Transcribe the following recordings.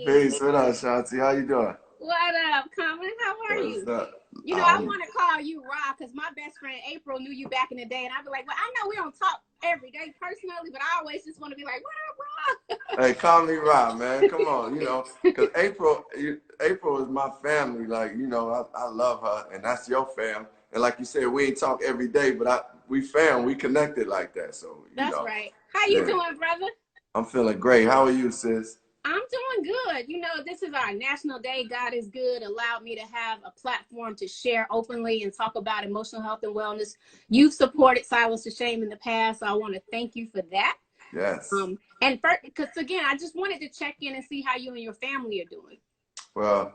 Peace. What up, Shanti? How you doing? What up, Common? How are What's you? up? You know, I want to call you Rob because my best friend April knew you back in the day, and I'd be like, well, I know we don't talk every day personally, but I always just want to be like, what up, Rob? Hey, call me Rob, man. Come on, because April is my family. Like, I love her, and that's your fam. And like you said, we ain't talk every day, but we fam, we connected like that. So, That's right. How you yeah, doing, brother? I'm feeling great. How are you, sis? I'm doing good. You know, this is our National Day. God is good. Allowed me to have a platform to share openly and talk about emotional health and wellness. You've supported Silence to Shame in the past, so I want to thank you for that. Yes. And because again, I just wanted to check in and see how you and your family are doing. Well,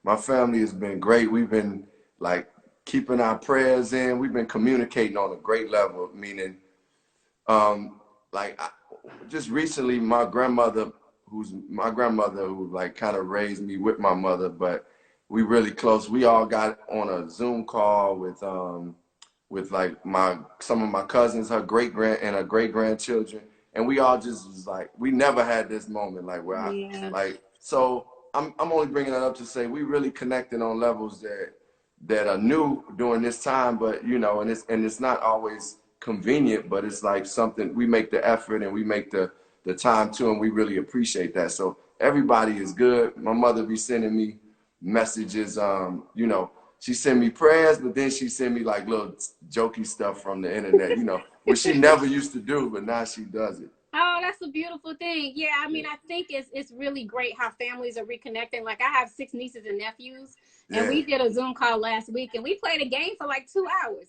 my family has been great. We've been like keeping our prayers in. We've been communicating on a great level, meaning, just recently, my grandmother, who like kind of raised me with my mother, but we really close. We all got on a Zoom call with like some of my cousins, her great grandchildren, and we all just was like, we never had this moment like so I'm only bringing that up to say we really connected on levels that are new during this time, but and it's not always convenient, but it's like something we make the effort and we make the time to, and we really appreciate that. So everybody is good. My mother be sending me messages, she sent me prayers, but then she sent me like little jokey stuff from the internet, which she never used to do, but now she does it. Oh, that's a beautiful thing. Yeah, I mean, I think it's really great how families are reconnecting. Like I have 6 nieces and nephews, and we did a Zoom call last week, and we played a game for like 2 hours.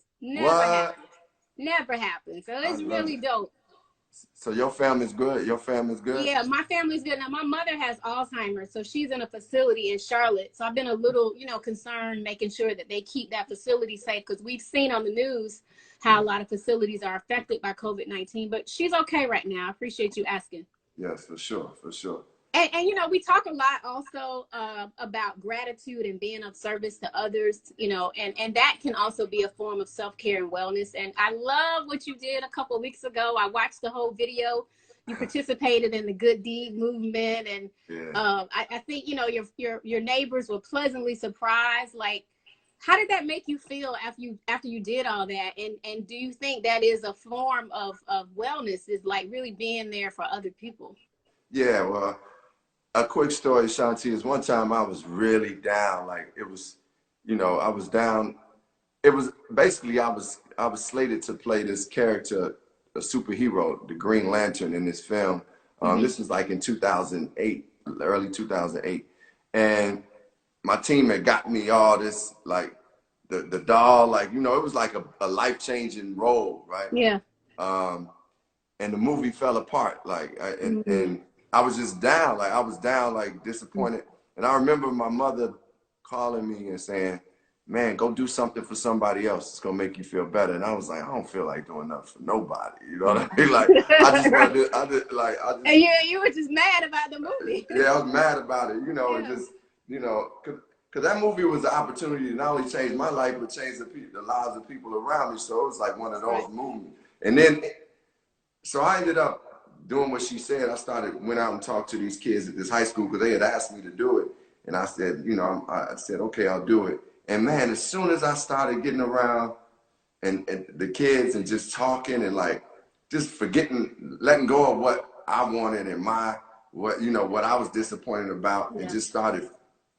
Never happened. So it's really dope. So your family's good? Your family's good? Yeah, my family's good. Now, my mother has Alzheimer's, so she's in a facility in Charlotte. So I've been a little, concerned making sure that they keep that facility safe because we've seen on the news how a lot of facilities are affected by COVID-19. But she's okay right now. I appreciate you asking. Yes, for sure, for sure. And we talk a lot also about gratitude and being of service to others, and that can also be a form of self-care and wellness. And I love what you did a couple of weeks ago. I watched the whole video. You participated in the good deed movement. And I think, your neighbors were pleasantly surprised. Like, how did that make you feel after you did all that? And do you think that is a form of wellness, is like really being there for other people? Yeah, well, a quick story, Shanti, is one time I was really down. Like it was, I was down. It was basically I was slated to play this character, a superhero, the Green Lantern in this film. This was like in 2008, early 2008. And my team had got me all this, like the doll, like, it was like a life-changing role, right? Yeah. And the movie fell apart, like, and I was just down, like disappointed. And I remember my mother calling me and saying, man, go do something for somebody else. It's gonna make you feel better. And I was like, I don't feel like doing nothing for nobody. You know what I mean? Like, And you were just mad about the movie. Yeah, I was mad about it, because that movie was an opportunity to not only change my life, but change the lives of people around me. So it was like one of those movies. And then, so I ended up doing what she said. I went out and talked to these kids at this high school because they had asked me to do it. And I said, I said, okay, I'll do it. And man, as soon as I started getting around and the kids and just talking and like just letting go of what I wanted and what I was disappointed about, and just started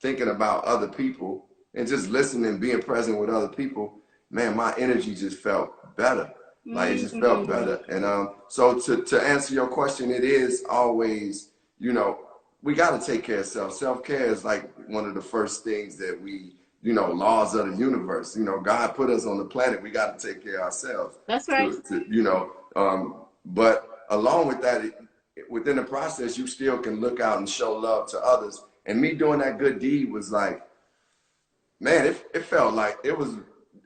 thinking about other people and just listening, being present with other people, man, my energy just felt better. Like it just felt better. And so to answer your question, it is always, we got to take care of self. Self-care is like one of the first things that we, laws of the universe. God put us on the planet. We got to take care of ourselves. That's right. But along with that, within the process, you still can look out and show love to others. And me doing that good deed was like, man, it felt like it was,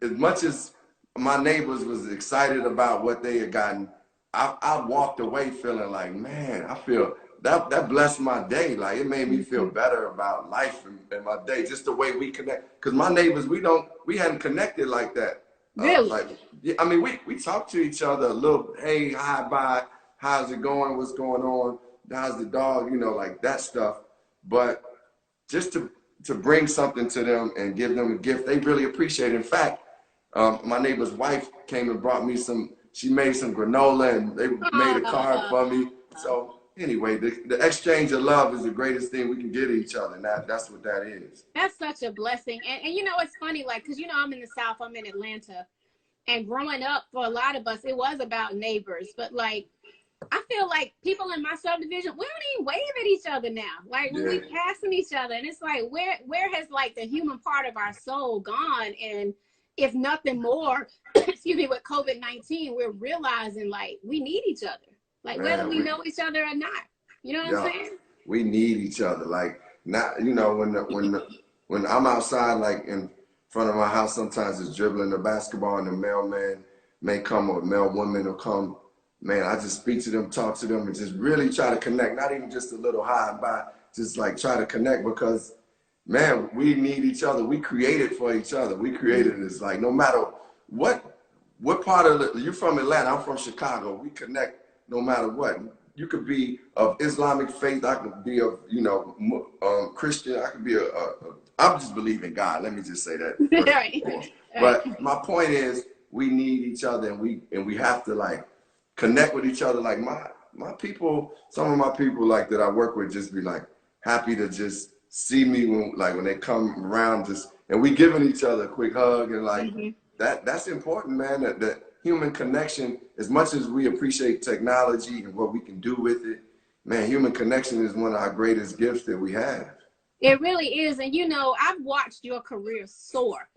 as much as my neighbors was excited about what they had gotten, I walked away feeling like, man, I feel that blessed my day. Like it made me feel better about life and my day, just the way we connect. Because my neighbors, we hadn't connected like that. Really? I mean, we talk to each other a little, hey, hi, bye, how's it going, what's going on, how's the dog, like that stuff. but just to bring something to them and give them a gift, they really appreciate it. In fact, my neighbor's wife came and brought me she made some granola and they made a card for me. So anyway, the exchange of love is the greatest thing we can get each other. And that's what that is. That's such a blessing. And you know, it's funny, like, because, you know, I'm in the South, I'm in Atlanta. And growing up, for a lot of us, it was about neighbors. But, like, I feel like people in my subdivision, we don't even wave at each other now. Like, when we passing each other, and it's like, where has, like, the human part of our soul gone? And if nothing more, excuse me, with COVID-19, we're realizing, like, we need each other. Like, man, whether we know each other or not. You know what I'm saying? We need each other. Like, not, you know, when I'm outside, like, in front of my house, sometimes it's dribbling the basketball and the mailman may come or mailwoman will come. Man, I just speak to them, talk to them, and just really try to connect. Not even just a little hi and bye, just like try to connect because, man, we need each other. We created for each other. We created this, like, no matter what part of you're from Atlanta, I'm from Chicago. We connect no matter what. You could be of Islamic faith. I could be of, you know, Christian. I could be I just believe in God. Let me just say that. But my point is, we need each other, and we have to, like, connect with each other. Like my people, some of my people, like, that I work with, just be like happy to just see me when they come around, and we giving each other a quick hug, and like that's important, man. That human connection, as much as we appreciate technology and what we can do with it, man, human connection is one of our greatest gifts that we have. It really is. And, you know, I've watched your career soar.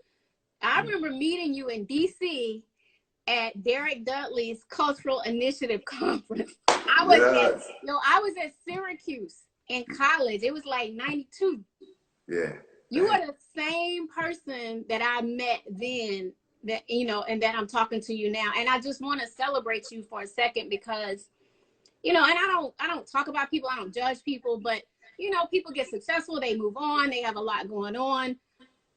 I remember meeting you in DC at Derek Dudley's Cultural Initiative Conference. I was at Syracuse in college. It was like 92. Yeah. You were the same person that I met then, that, you know, and that I'm talking to you now. And I just want to celebrate you for a second because, you know, and I don't talk about people, I don't judge people, but, you know, people get successful, they move on, they have a lot going on.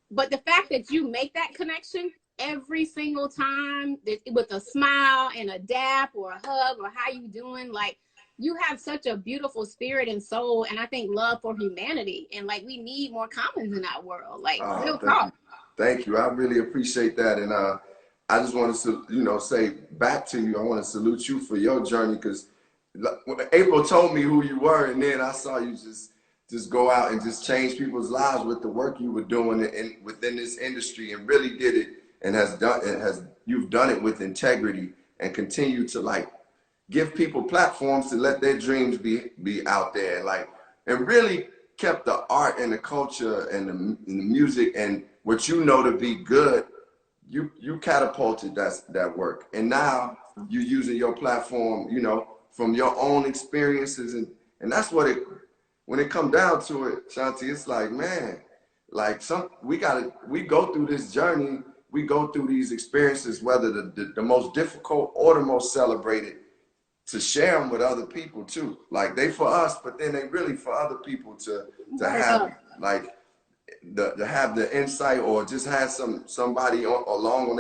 But the fact that you make that connection every single time with a smile and a dap or a hug or how you doing, like, you have such a beautiful spirit and soul, and I think love for humanity, and like we need more commons in our world, like real talk. Thank you. I really appreciate that, and I just want to, you know, say back to you, I want to salute you for your journey, because April told me who you were, and then I saw you just go out and just change people's lives with the work you were doing within this industry, and really did it, and you've done it with integrity, and continue to, like, give people platforms to let their dreams be out there, and really kept the art and the culture and the music and what you know to be good. You catapulted that work, and now you're using your platform, you know, from your own experiences, and that's what when it comes down to it, Shanti, it's like, man, like we go through this journey, we go through these experiences, whether the most difficult or the most celebrated, to share them with other people too. Like, they for us, but then they really for other people to have, like, to have the insight, or just have somebody along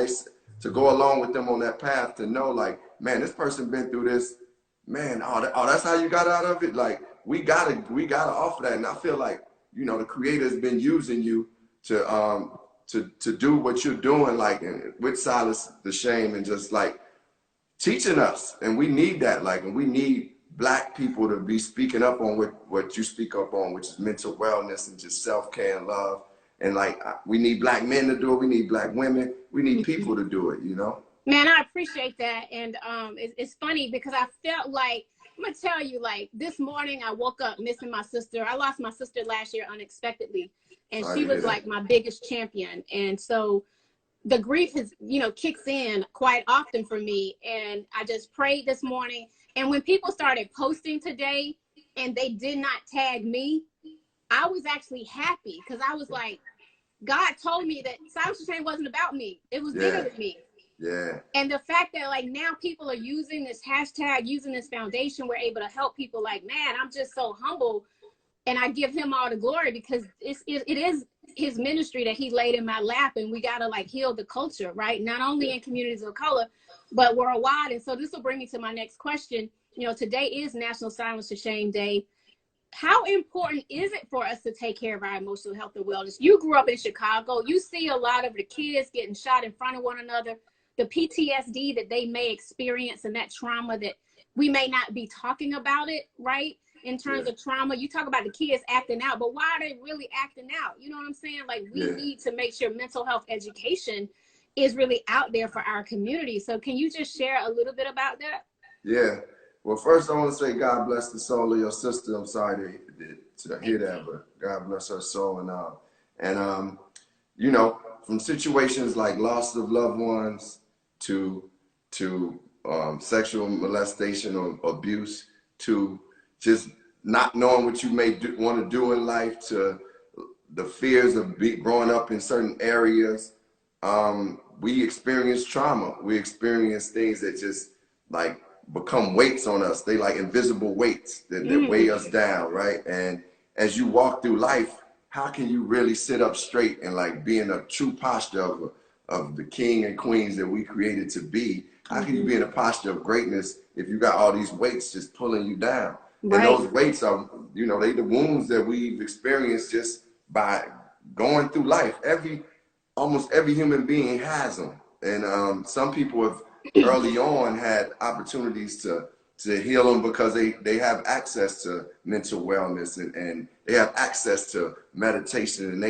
to go along with them on that path, to know, like, man, this person been through this, man. That's how you got out of it. Like, we gotta offer that, and I feel like, you know, the Creator's been using you to do what you're doing, like, with Silence the Shame, and just like teaching us, and we need that, like, and we need Black people to be speaking up on what you speak up on, which is mental wellness and just self-care and love. And, like, we need Black men to do it, we need Black women, we need people to do it, you know? Man, I appreciate that. And it's funny because I felt like, I'm gonna tell you, like, this morning I woke up missing my sister. I lost my sister last year unexpectedly, and she was like my biggest champion. And so the grief has, you know, kicks in quite often for me. And I just prayed this morning. And when people started posting today and they did not tag me, I was actually happy, because I was like, God told me that Silence the Shame wasn't about me. It was bigger than me. Yeah. And the fact that, like, now people are using this hashtag, using this foundation, we're able to help people. Like, man, I'm just so humble, and I give him all the glory, because it is his ministry that he laid in my lap, and we got to, like, heal the culture, right? Not only in communities of color, but worldwide. And so this will bring me to my next question. You know, today is National Silence the Shame Day. how important is it for us to take care of our emotional health and wellness? You grew up in Chicago. You see a lot of the kids getting shot in front of one another, the PTSD that they may experience and that trauma that we may not be talking about it, right? In terms of trauma, you talk about the kids acting out, but why are they really acting out? You know what I'm saying? Like, we need to make sure mental health education is really out there for our community. So can you just share a little bit about that? Yeah. Well, first I want to say God bless the soul of your sister. I'm sorry to hear that, but God bless her soul. And you know, from situations like loss of loved ones to sexual molestation or abuse, to just not knowing what you may want to do in life, to the fears of growing up in certain areas. We experience trauma. We experience things that just like become weights on us. They like invisible weights that weigh us down, right? And as you walk through life, how can you really sit up straight and like be in a true posture of the king and queens that we created to be? How can you be in a posture of greatness if you got all these weights just pulling you down? Right. And those weights are, you know, they the wounds that we've experienced just by going through life. Almost every human being has them. And some people have early on had opportunities to heal them because they have access to mental wellness and they have access to meditation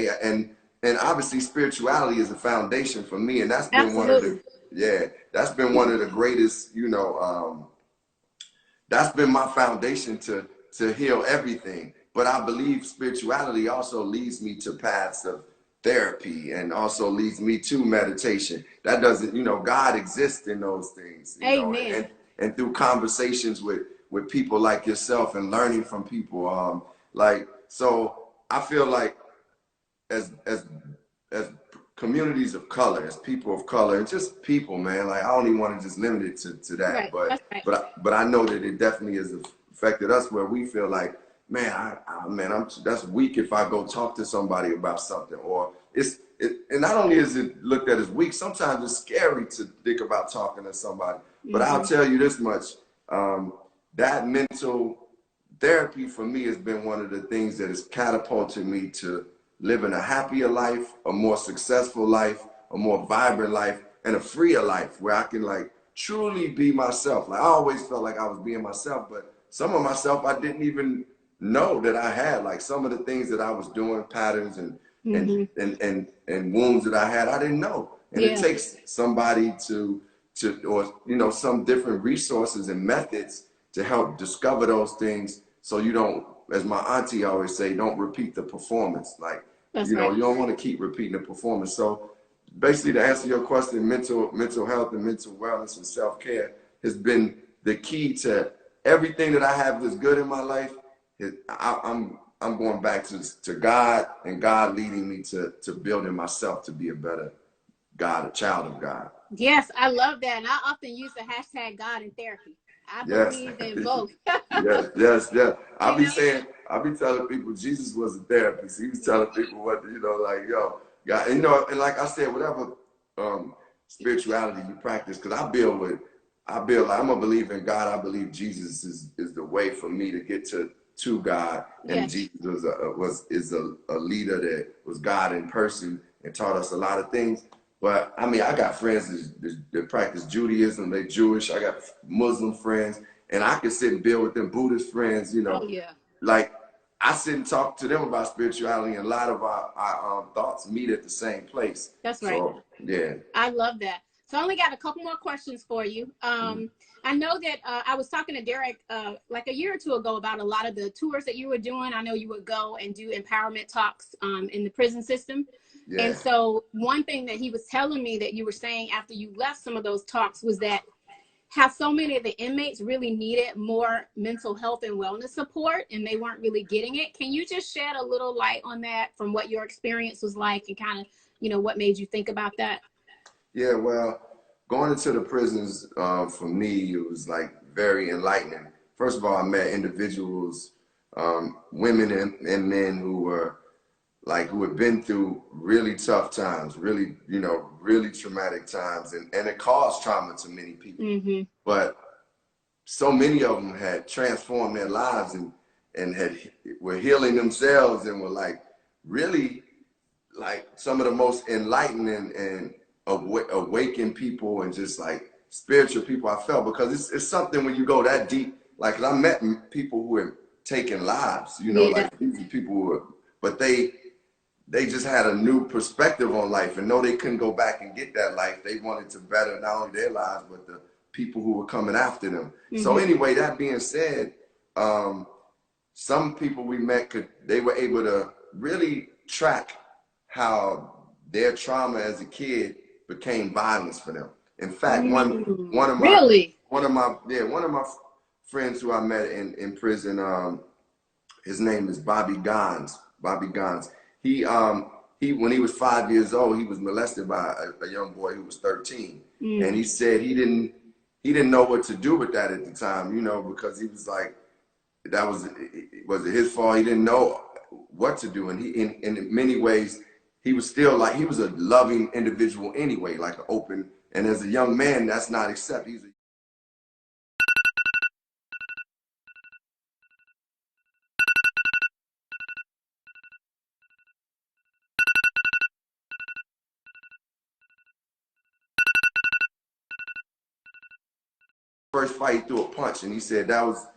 and obviously spirituality is a foundation for me, and that's been one of the that's been one of the greatest, you know, that's been my foundation to heal everything. But I believe spirituality also leads me to paths of therapy and also leads me to meditation. That doesn't, you know, God exists in those things, you Amen. know, and through conversations with people like yourself and learning from people. So I feel like as communities of color, as people of color, and just people, man, like I don't even want to just limit it to that, right. but I know that it definitely has affected us where we feel like, man, that's weak if I go talk to somebody about something, or and not only is it looked at as weak, sometimes it's scary to think about talking to somebody. But I'll tell you this much, that mental therapy for me has been one of the things that has catapulted me to living a happier life, a more successful life, a more vibrant life, and a freer life where I can like truly be myself. Like I always felt like I was being myself, but some of myself I didn't even know that I had. Like some of the things that I was doing, patterns and wounds that I had, I didn't know. And it takes somebody to or you know, some different resources and methods to help discover those things, so you don't, as my auntie always say, don't repeat the performance. Like, you know, you don't want to keep repeating the performance. So basically, to answer your question, mental health and mental wellness and self-care has been the key to everything that I have that's good in my life. I'm going back to God, and God leading me to building myself to be a better God, a child of God. Yes, I love that. And I often use the hashtag God in therapy. I believe in both. yes. I be telling people Jesus was a therapist. He was telling people what, you know, like, yo, God, you know, and like I said, whatever spirituality you practice, because I build like, I'm a believer in God. I believe Jesus is the way for me to get to God. And Jesus is a leader that was God in person and taught us a lot of things. But I mean, I got friends that practice Judaism, they Jewish. I got Muslim friends, and I can sit and build with them. Buddhist friends, you know, like I sit and talk to them about spirituality, and a lot of our thoughts meet at the same place. That's right. So, yeah. I love that. So I only got a couple more questions for you. I know that I was talking to Derek like a year or two ago about a lot of the tours that you were doing. I know you would go and do empowerment talks in the prison system. Yeah. And so one thing that he was telling me that you were saying after you left some of those talks was that how so many of the inmates really needed more mental health and wellness support, and they weren't really getting it. Can you just shed a little light on that from what your experience was like and kind of, you know, what made you think about that? Yeah, well, going into the prisons for me, it was like very enlightening. First of all, I met individuals, women and men who had been through really tough times, really, you know, really traumatic times, and it caused trauma to many people. But so many of them had transformed their lives, and and were healing themselves and were like really like some of the most enlightening and awakened people and just like spiritual people I felt, because it's something when you go that deep. Like I met people who had taken lives, you know, Yeah. like these are people who were, but they just had a new perspective on life and know they couldn't go back and get that life. They wanted to better not only their lives, but the people who were coming after them. So anyway, that being said, some people we met they were able to really track how their trauma as a kid became violence for them. In fact, one of my Really? one of my friends who I met in prison, his name is Bobby Gons. Bobby Gons. He when he was 5 years old, he was molested by a young boy who was 13, and he said he didn't know what to do with that at the time, you know, because he was like, was it his fault? He didn't know what to do, and he in many ways he was still like, he was a loving individual anyway, like an open, and as a young man that's not accepted. He's a first fight he threw a punch, and he said that was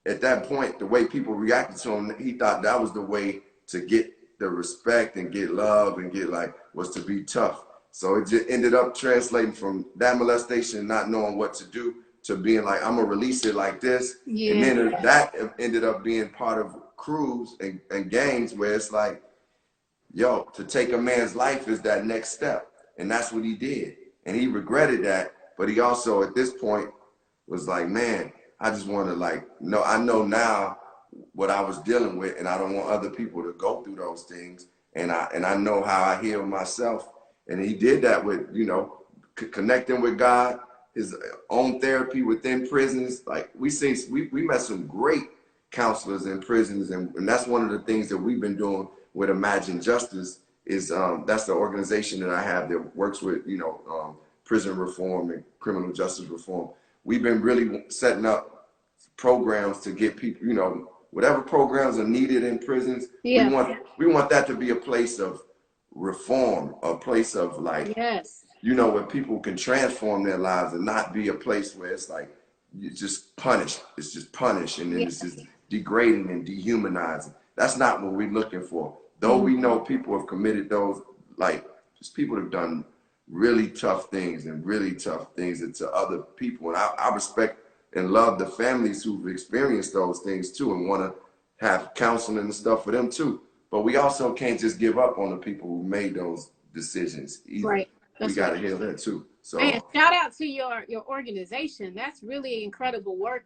at that point the way people reacted to him. He thought that was the way to get the respect and get love and get like, was to be tough. So it just ended up translating from that molestation, not knowing what to do, to being like, I'm gonna release it like this. Yeah. And then that ended up being part of crews and gangs where it's like, yo, to take a man's life is that next step. And that's what he did. And he regretted that. But he also, at this point, was like, man, I just want to like, no, I know now what I was dealing with, and I don't want other people to go through those things. And I know how I heal myself. And he did that with, you know, connecting with God, his own therapy within prisons. Like we met some great counselors in prisons, and that's one of the things that we've been doing with Imagine Justice. Is that's the organization that I have that works with, you know, prison reform and criminal justice reform. We've been really setting up programs to get people, you know, whatever programs are needed in prisons. Yeah. We want that to be a place of reform, a place of like, yes, you know, where people can transform their lives and not be a place where it's like you just punish. It's just punish, and then it's just degrading and dehumanizing. That's not what we're looking for. Though we know people have committed those, like, just people have done really tough things and really tough things to other people. And I respect and love the families who've experienced those things too, and want to have counseling and stuff for them too. But we also can't just give up on the people who made those decisions either. Right. We got to heal that too. So, man, shout out to your organization. That's really incredible work,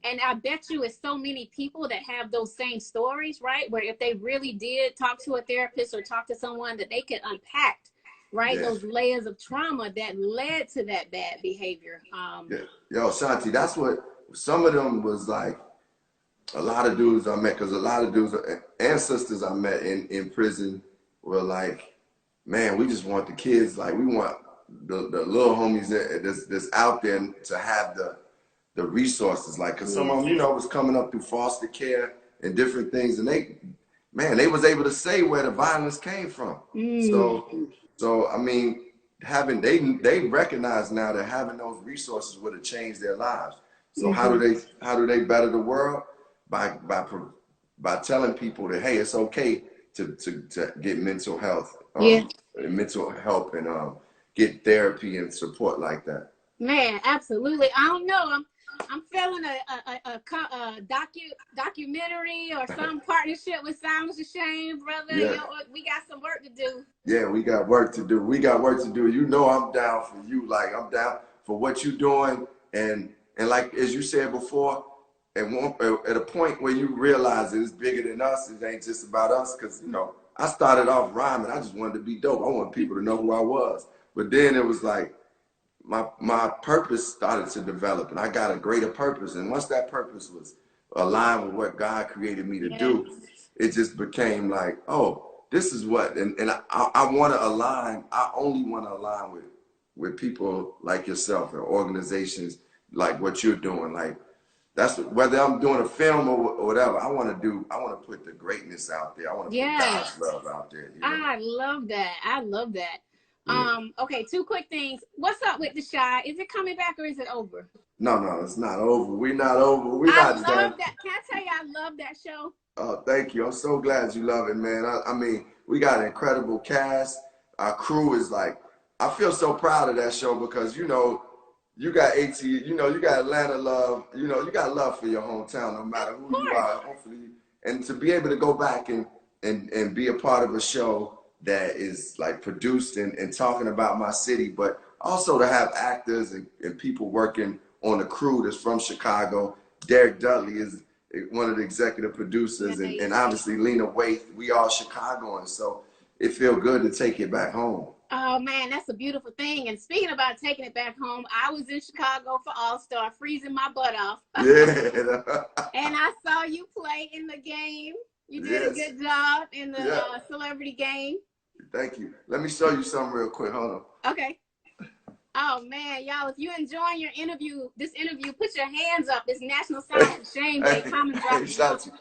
and I bet you it's so many people that have those same stories, right? Where if they really did talk to a therapist or talk to someone, that they could unpack, right, those layers of trauma that led to that bad behavior. Yo, Shanti, that's what some of them was like. A lot of dudes I met, because a lot of dudes and sisters I met in prison were like, man, we just want the kids, like we want the little homies that's out there to have the resources, like, because some of them, you know, was coming up through foster care and different things, and they was able to say where the violence came from. So I mean, they recognize now that having those resources would have changed their lives. So how do they better the world? By telling people that, hey, it's okay to get mental health, mental help, and get therapy and support like that. Man, absolutely. I don't know. I'm feeling a documentary or some partnership with Silence of Shame, brother. Yeah. Yo, we got some work to do. Yeah, we got work to do. You know, I'm down for you. Like, I'm down for what you're doing, and like as you said before, at a point where you realize that it's bigger than us, it ain't just about us. Because, you know, I started off rhyming. I just wanted to be dope. I wanted people to know who I was. But then it was like my purpose started to develop, and I got a greater purpose. And once that purpose was aligned with what God created me to do, it just became like, oh, this is what. And I want to align. I only want to align with people like yourself and organizations like what you're doing. Like, that's whether I'm doing a film or whatever. I want to put the greatness out there. I want to put God's love out there. You know? I love that. I love that. Yeah. Okay, two quick things. What's up with the Shy? Is it coming back or is it over? No, it's not over. We're not over. We're I not done. love that. Can I tell you, I love that show. Oh, thank you. I'm so glad you love it, man. I mean, we got an incredible cast. Our crew is like, I feel so proud of that show because, you know, you got AT, you know, you got Atlanta love, you know, you got love for your hometown no matter who you are. Hopefully, and to be able to go back and be a part of a show that is like produced and talking about my city, but also to have actors and people working on the crew that's from Chicago. Derek Dudley is one of the executive producers, and obviously Lena Waithe. We all Chicagoans, so it feels good to take it back home. Oh man, that's a beautiful thing. And speaking about taking it back home, I was in Chicago for All-Star, freezing my butt off. Yeah. And I saw you play in the game. You did a good job in the celebrity game. Thank you. Let me show you something real quick. Hold on. Okay. Oh man, y'all, if you enjoying your interview, put your hands up. It's National Silent Shame Day. Comment drop. Hey, Shanti,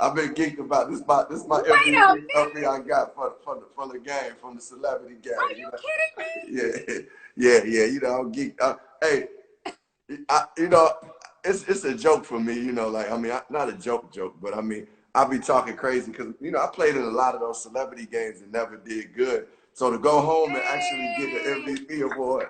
I've been geeked about this. This my MVP trophy I got from the game, from the celebrity game. Are you kidding me? Yeah. You know, I'm geeked. Hey, you know, it's a joke for me. You know, like I mean, not a joke, but I mean, I be talking crazy because you know I played in a lot of those celebrity games and never did good. So to go home and actually get the MVP award,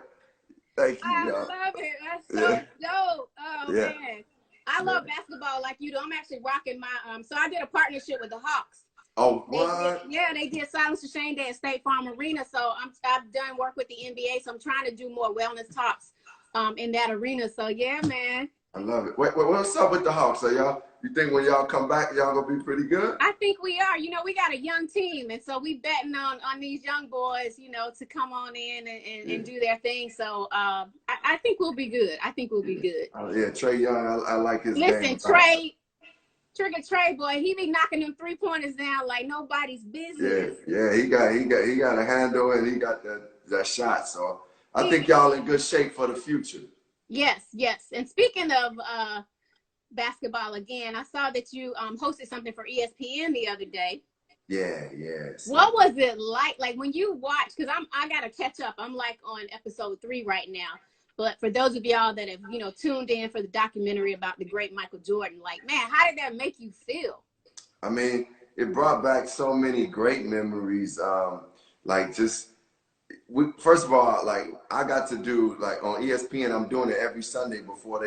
thank you, y'all. I love it. That's so dope. Oh man, I love basketball like you do. I'm actually rocking my so I did a partnership with the Hawks. Oh, what? They did Silence to Shame Day at State Farm Arena. So I've done work with the NBA. So I'm trying to do more wellness talks in that arena. So yeah, man. I love it. Wait, what's up with the Hawks? So y'all, you think when y'all come back, y'all gonna be pretty good? I think we are. You know, we got a young team, and so we betting on these young boys, you know, to come on in and do their thing. So I think we'll be good. I think we'll be good. Yeah, Trey Young, I like his game. Listen, Trey boy, he be knocking them 3-pointers down like nobody's business. Yeah, he got a handle and he got that shot. So I think y'all in good shape for the future. Yes. And speaking of basketball again, I saw that you hosted something for ESPN the other day. Yeah. What was it like when you watched? Because I gotta catch up. I'm like on episode 3 right now. But for those of y'all that have, you know, tuned in for the documentary about the great Michael Jordan, like, man, how did that make you feel? I mean, it brought back so many great memories. First of all, like I got to do like on ESPN, I'm doing it every Sunday before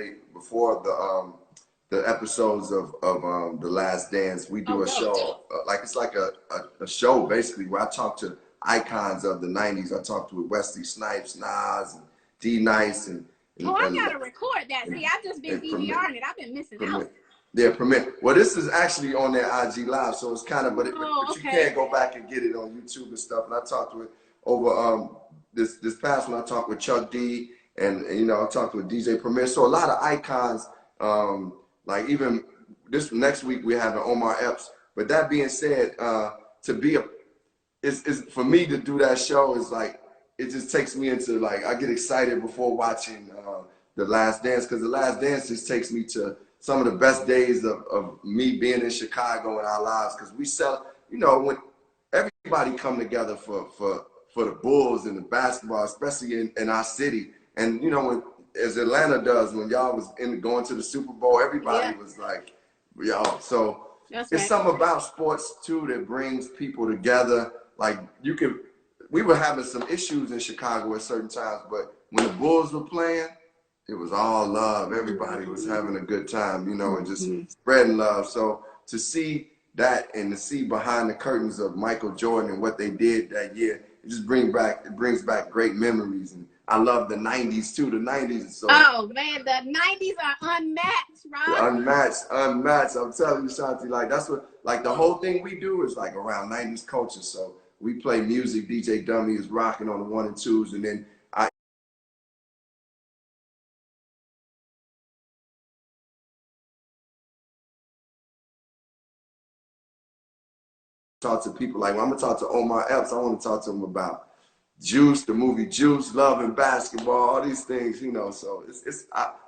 the episodes of The Last Dance. We do a show, it's like a show basically where I talk to icons of the 90s. I talked with Wesley Snipes, Nas, and D Nice, and I gotta record that. See, I've just been DVRing it. I've been missing out. Yeah, Premier. Well, this is actually on their IG Live, so it's kind of, but you can't go back and get it on YouTube and stuff. And I talked with over this past one. I talked with Chuck D, and you know I talked with DJ Premier. So a lot of icons. Like even this next week we have an Omar Epps. But that being said, is for me to do that show is like it just takes me into like I get excited before watching The Last Dance because The Last Dance just takes me to some of the best days of me being in Chicago in our lives because we sell, you know, when everybody come together for the Bulls and the basketball, especially in our city. And, you know, when as Atlanta does, when y'all was going to the Super Bowl, everybody was like, y'all. So it's something about sports, too, that brings people together. Like, we were having some issues in Chicago at certain times, but when the Bulls were playing, it was all love. Everybody was having a good time, you know, and just spreading love. So to see that and to see behind the curtains of Michael Jordan and what they did that year, it just brings back great memories. And I love the 90s too. The 90s. So, oh man, the 90s are unmatched, right? Unmatched. I'm telling you, Shanti, like that's what, like the whole thing we do is like around 90s culture. So we play music. DJ Dummy is rocking on the 1 and 2s, and then I talk to people like, well, I'm gonna talk to Omar Epps. I want to talk to him about Juice, the movie Juice, Love and Basketball, all these things, you know. So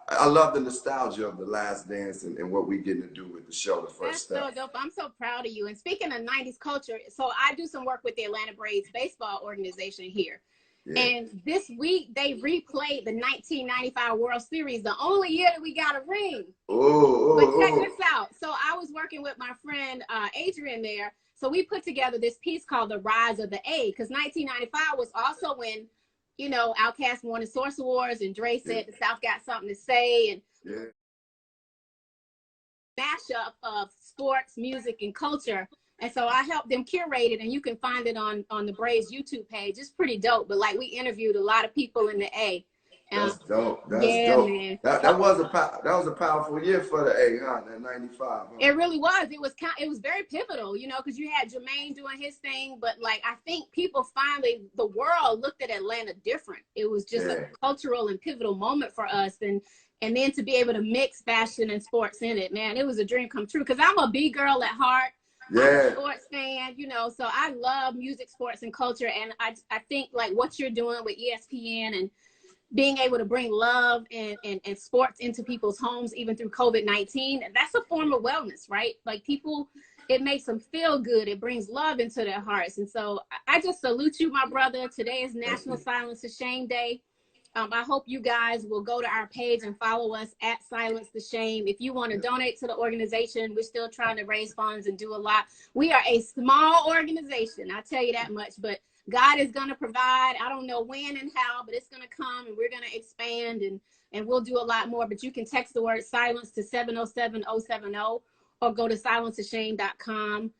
I love the nostalgia of The Last Dance and what we getting to do with the show, The First That's Step. so dope. I'm so proud of you. And speaking of 90s culture, so I do some work with the Atlanta Braves baseball organization here. Yeah. And this week they replayed the 1995 World Series, the only year that we got a ring. But check this out. So I was working with my friend Adrian there. So we put together this piece called The Rise of the A, because 1995 was also when, you know, Outkast won the Source Awards and Dre said the South got something to say, and mashup of sports, music, and culture. And so I helped them curate it, and you can find it on the Braves YouTube page. It's pretty dope. But like, we interviewed a lot of people in the A. That's dope. That's yeah, dope. Man. That was a powerful year for the A, huh? That 95. Huh? It really was. It was very pivotal, you know, because you had Jermaine doing his thing, but like, I think people finally, the world looked at Atlanta different. It was just a cultural and pivotal moment for us, and then to be able to mix fashion and sports in it, man, it was a dream come true. Because I'm a B girl at heart. I'm a sports fan, you know, so I love music, sports, and culture, and I think like what you're doing with ESPN and being able to bring love and sports into people's homes, even through COVID-19, that's a form of wellness, right? Like, people, it makes them feel good. It brings love into their hearts. And so I just salute you, my brother. Today is National Silence the Shame Day. I hope you guys will go to our page and follow us at Silence the Shame. If you want to donate to the organization, we're still trying to raise funds and do a lot. We are a small organization, I'll tell you that much, but God is going to provide. I don't know when and how, but it's going to come, and we're going to expand, and we'll do a lot more. But you can text the word silence to 707-070 or go to silencetheshame.com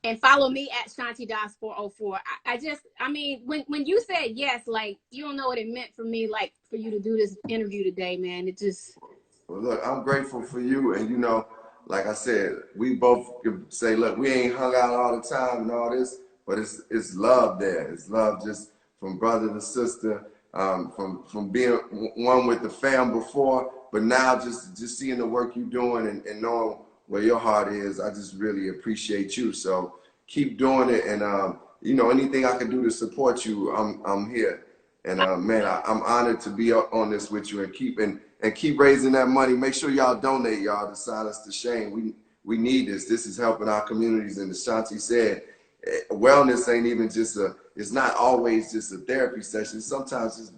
and follow me at Shanti Das 404. I mean, when you said yes, like, you don't know what it meant for me, like, for you to do this interview today, man. It just. Well, look, I'm grateful for you. And, you know, like I said, we both could say, look, we ain't hung out all the time and all this, but it's love there. It's love just from brother to sister, from being one with the fam before, but now just seeing the work you're doing and knowing where your heart is. I just really appreciate you. So keep doing it. And, you know, anything I can do to support you, I'm here. And, man, I'm honored to be on this with you and keep raising that money. Make sure y'all donate, y'all, to Silence the Shame. We need this. This is helping our communities. And as Shanti said, wellness ain't even just it's not always just a therapy session. Sometimes it's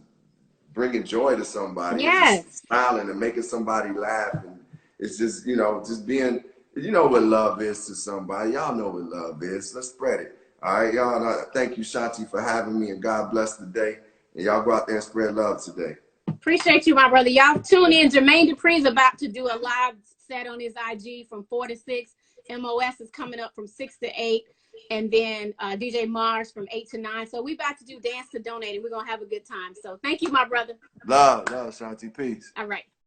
bringing joy to somebody. Yes. Just smiling and making somebody laugh. And it's just, you know, just being, you know what love is to somebody. Y'all know what love is. Let's spread it. All right, y'all. Thank you, Shanti, for having me, and God bless the day. And y'all go out there and spread love today. Appreciate you, my brother. Y'all tune in. Jermaine Dupri's about to do a live set on his IG from 4 to 6. MOS is coming up from 6 to 8. And then DJ Mars from 8 to 9. So we about to do Dance to Donate, and we're going to have a good time. So thank you, my brother. Love, Shanti. Peace. All right.